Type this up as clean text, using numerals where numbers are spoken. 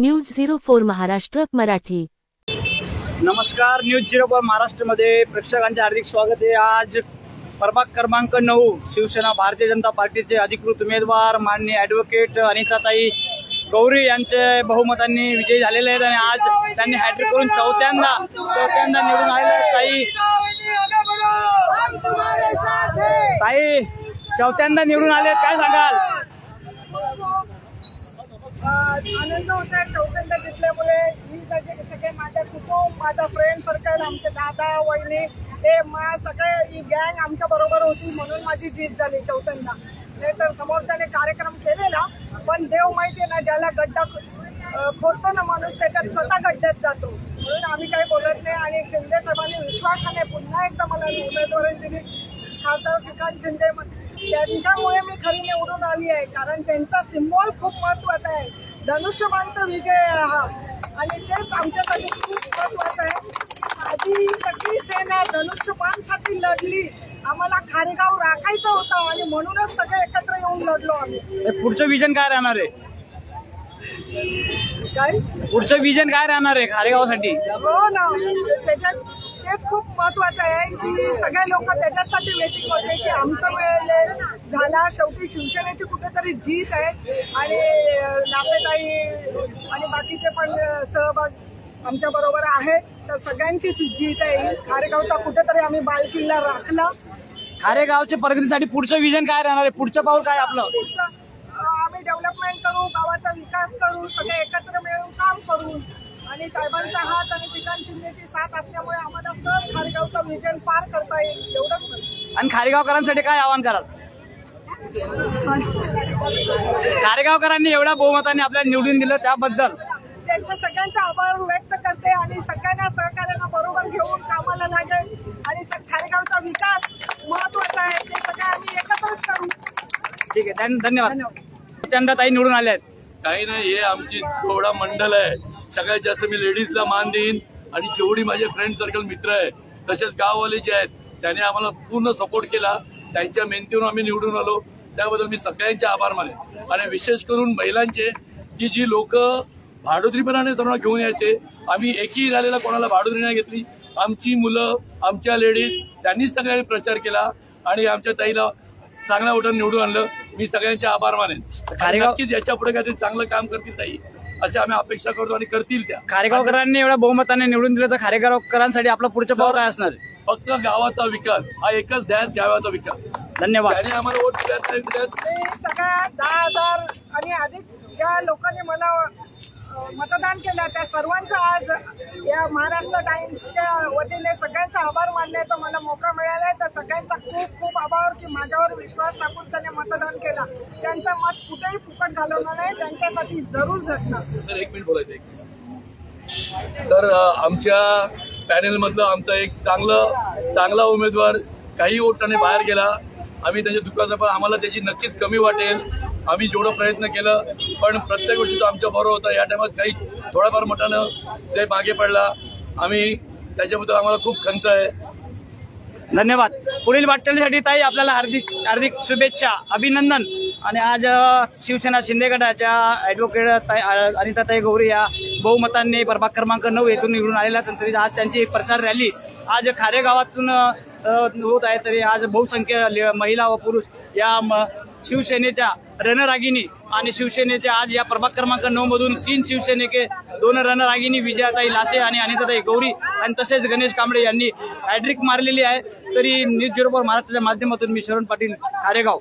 News 04 Maharashtra Marathi. नमस्कार, news 04 महाराष्ट्रमध्ये प्रेक्षकांचे हार्दिक स्वागत आहे। आज प्रभाग क्रमांक 9 शिवसेना भारतीय जनता पार्टीचे अधिकृत उमेदवार माननीय ॲडव्होकेट अनिताताई गौरी यांचे बहुमतांनी विजयी झालेले आहेत आणि आज त्यांनी हॅट्रिक करून चौथ्यांदा निवडून आलेले आहेत। ताई चौथ्यांदा निवडून आले, काय सांगाल? आनंद होत आहे चौथ्यांदा जिंकल्यामुळे। ही सगळे माझे कुटुंब, माझा फ्रेंड सर्कल, आमचे दादा वहिनी, हे सगळे ही गँग आमच्या बरोबर होती म्हणून माझी जीत झाली चौथ्यांदा। नाही तर समोरच्याने कार्यक्रम केलेला, पण देव माहिती ना, ज्याला गड्डा खोदतो ना माणूस त्याच्यात स्वतः गड्ड्यात जातो, म्हणून आम्ही काही बोलत नाही। आणि शिंदे साहेबांनी विश्वासाने पुन्हा एकदा मला उमेदवारी दिली, खासदार श्रीकांत शिंदे, त्यांच्यामुळे मी खरी निवडून आली आहे। कारण त्यांचा सिम्बॉल खूप महत्त्वाचा आहे, धनुष्यबाणचा विजय हा, आणि तेच आमच्यासाठी खूप महत्त्वाचं आहे। आधी सगळी सेना धनुष्यबाणसाठी लढली, आम्हाला खारेगाव राखायचं होतं आणि म्हणूनच सगळे एकत्र येऊन लढलो आम्ही। पुढचं विजन काय राहणार आहे? काय पुढचं विजन काय राहणार आहे खारेगावसाठी? हो ना, त्याच्यात तेच खूप महत्वाचं आहे की सगळे लोक त्याच्यासाठी वेटिंग होते की आमचं वेळ झाला। शेवटी शिवसेनेची कुठेतरी जीत आहे आणि नाफेताई आणि बाकीचे पण सहभाग आमच्या बरोबर आहे, तर सगळ्यांची जीत आहे। खारेगावचा कुठेतरी आम्ही बालकिल्ला राखला। खारेगावच्या प्रगतीसाठी पुढचं विजन काय राहणार आहे? पुढचं पाऊल काय आपलं? आम्ही डेव्हलपमेंट करू, गावाचा विकास करू, सगळे एकत्र मिळून काम करू, आणि साहेबांचा हात आणि श्रीकांत शिंदेची साथ असल्यामुळे आम्हाला सहज खारेगावचा विजन पार करता येईल, एवढंच। आणि खारेगावकरांसाठी काय आवाहन कराल? खारेगावकरांनी एवढ्या बहुमताने आपल्याला निवडून दिलं त्याबद्दल त्यांचा सगळ्यांचा आभार व्यक्त करते आणि सगळ्यांना सहकार्यांना बरोबर घेऊन कामाला लागेल, आणि खारेगावचा विकास महत्वाचा आहे, ते सगळे आम्ही एकत्रच करू। ठीक आहे, धन्यवाद। त्यांना ताई निवडून आले आहेत। काही नाही, हे आमची थोडा मंडळ आहे, सगळ्यात जास्त मी लेडीजला मान देईन, आणि जेवढी माझे फ्रेंड सर्कल मित्र आहे तसेच गाववाले जे आहेत त्याने आम्हाला पूर्ण सपोर्ट केला, त्यांच्या मेहनतीवरून आम्ही निवडून आलो, त्याबद्दल मी सगळ्यांचे आभार मानेन। आणि विशेष करून महिलांचे, की जी लोक भाडोत्रीपणाने सर्व घेऊन यायचे, आम्ही एकही झालेला कोणाला भाडोत्री नाही घेतली। आमची मुलं, आमच्या लेडीज, त्यांनीच सगळ्यांनी प्रचार केला आणि आमच्या ताईला चांगल्या वोटाने निवडून आणलं। मी सगळ्यांचे आभार मानेन। नक्कीच याच्या पुढे काहीतरी चांगलं काम करतील ताई, असे आम्ही अपेक्षा करतो आणि करतील त्या। खारेगावकरांनी एवढ्या बहुमताने निवडून दिलं तर खारेगावकरांसाठी आपलं पुढचं पाऊल काय असणार? फक्त गावाचा विकास, हा एकच ध्यास, गावाचा विकास। धन्यवाद। त्याने आम्हाला वोट दिल्यात मी सगळ्या 10,000 आणि अधिक ज्या लोकांनी मला मतदान केलं त्या सर्वांचा आज या महाराष्ट्र टाइम्सच्या वतीने सगळ्यांचा आभार मानण्याचा मला मौका मिळाला आहे। तर सगळ्यांचा खूप खूप आभार की माझ्यावर विश्वास टाकून त्याने मतदान केला, त्यांचं मत कुठेही फुकट घालवणार नाही, त्यांच्यासाठी जरूर झटणार। सर, एक मिनिट बोलायचं सर, आमच्या पॅनेलमधलं आमचा एक चांगला उमेदवार काही वोटाने बाहेर गेला, आम्ही त्याच्या दुःखाचा, पण आम्हाला त्याची नक्कीच कमी वाटेल। आम्ही जेवढं प्रयत्न केलं, पण प्रत्येक गोष्टी तो आमच्या बरोबर होता। या टायमात काही थोडाफार मतानं ते मागे पडला, आम्ही त्याच्याबद्दल आम्हाला खूप खंत आहे। धन्यवाद। पुढील वाटचालीसाठी ताई आपल्याला हार्दिक शुभेच्छा, अभिनंदन। आणि आज शिवसेना शिंदे गटाच्या ॲडव्होकेट अनिताताई गौरी या बहुमतांनी प्रभाग क्रमांक 9 येथून निवडून आलेल्या, तरी आज त्यांची एक प्रचार रॅली आज खारेगावातून होत आहे। तरी आज बहुसंख्य महिला व पुरुष या शिवसेनेच्या रणरागिणी आणि शिवसेनेच्या आज या प्रभाग क्रमांक 9 मधून 3 शिवसेनेचे 2 रणरागिणी विजयाताई लासे आणि अनिताताई गौरी आणि तसेच गणेश कांबळे यांनी हॅट्रिक मारलेली आहे। तरी न्यूज 04 महाराष्ट्राच्या माध्यमातून मी शरण पाटील, खारेगाव।